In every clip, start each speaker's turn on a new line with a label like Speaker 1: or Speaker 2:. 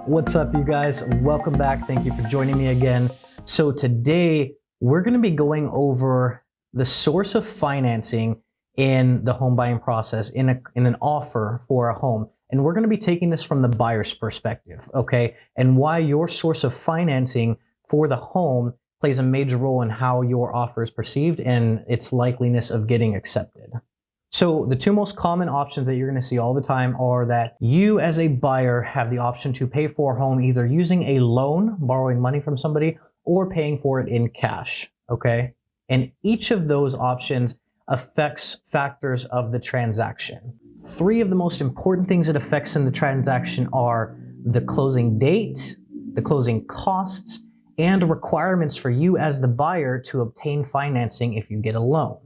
Speaker 1: What's up, you guys? Welcome back. Thank you for joining me again. So today we're going to be going over the source of financing in the home buying process in an offer for a home. And we're going to be taking this from the buyer's perspective, okay? And why your source of financing for the home plays a major role in how your offer is perceived and its likeliness of getting accepted. So the two most common options that you're going to see all the time are that you as a buyer have the option to pay for a home either using a loan, borrowing money from somebody, or paying for it in cash, okay? And each of those options affects factors of the transaction. Three of the most important things it affects in the transaction are the closing date, the closing costs, and requirements for you as the buyer to obtain financing if you get a loan.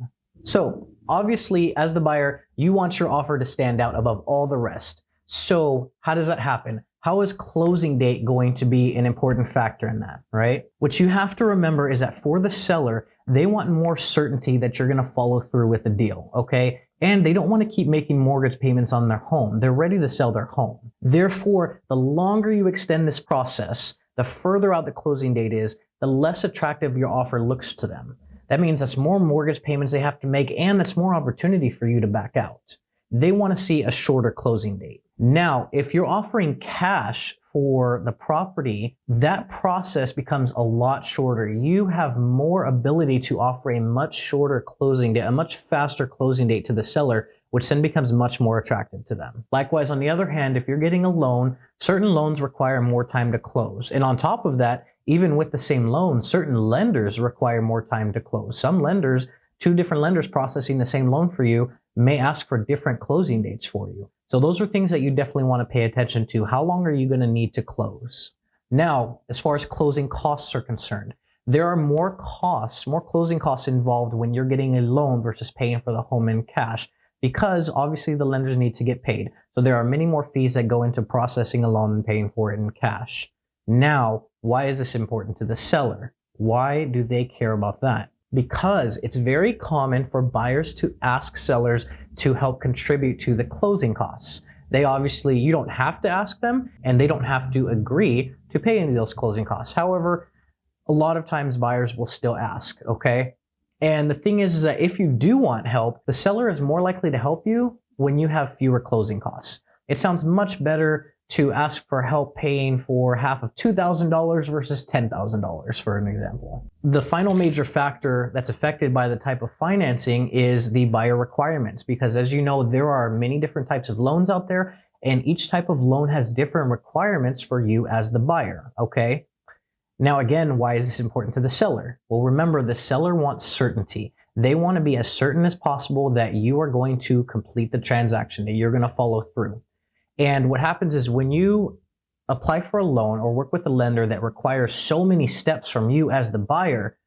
Speaker 1: So obviously, as the buyer, you want your offer to stand out above all the rest. So how does that happen? How is closing date going to be an important factor in that, right? What you have to remember is that for the seller, they want more certainty that you're going to follow through with the deal, okay? And they don't want to keep making mortgage payments on their home. They're ready to sell their home. Therefore, the longer you extend this process, the further out the closing date is, the less attractive your offer looks to them. That means that's more mortgage payments they have to make, and that's more opportunity for you to back out. They want to see a shorter closing date. Now, if you're offering cash for the property, that process becomes a lot shorter. You have more ability to offer a much shorter closing date, a much faster closing date to the seller, which then becomes much more attractive to them. Likewise, on the other hand, if you're getting a loan, certain loans require more time to close. And on top of that, even with the same loan, certain lenders require more time to close. Some lenders, two different lenders processing the same loan for you, may ask for different closing dates for you. So those are things that you definitely want to pay attention to. How long are you going to need to close? Now, as far as closing costs are concerned, there are more costs, more closing costs involved when you're getting a loan versus paying for the home in cash, because obviously the lenders need to get paid. So there are many more fees that go into processing a loan and paying for it in cash. Now, why is this important to the seller? Why do they care about that? Because it's very common for buyers to ask sellers to help contribute to the closing costs. You don't have to ask them, and they don't have to agree to pay any of those closing costs. However, a lot of times buyers will still ask, okay? And the thing is that if you do want help, the seller is more likely to help you when you have fewer closing costs. It sounds much better to ask for help paying for half of $2,000 versus $10,000, for an example. The final major factor that's affected by the type of financing is the buyer requirements, because as you know, there are many different types of loans out there, and each type of loan has different requirements for you as the buyer, okay? Now again, why is this important to the seller? Well, remember, the seller wants certainty. They want to be as certain as possible that you are going to complete the transaction, that you're going to follow through. And what happens is when you apply for a loan or work with a lender that requires so many steps from you as the buyer,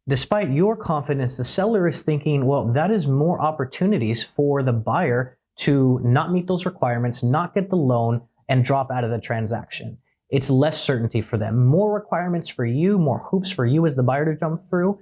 Speaker 1: despite your confidence, the seller is thinking, well, that is more opportunities for the buyer to not meet those requirements, not get the loan, and drop out of the transaction. It's less certainty for them. More requirements for you, more hoops for you as the buyer to jump through,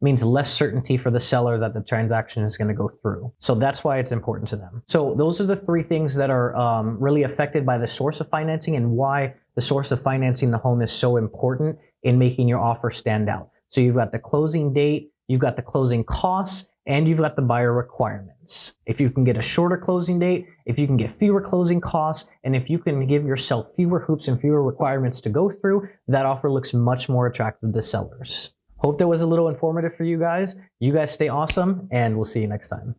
Speaker 1: means less certainty for the seller that the transaction is going to go through. So that's why it's important to them. So those are the three things that are really affected by the source of financing, and why the source of financing the home is so important in making your offer stand out. So you've got the closing date, you've got the closing costs, and you've got the buyer requirements. If you can get a shorter closing date, if you can get fewer closing costs, and if you can give yourself fewer hoops and fewer requirements to go through, that offer looks much more attractive to sellers. Hope that was a little informative for you guys. You guys stay awesome, and we'll see you next time.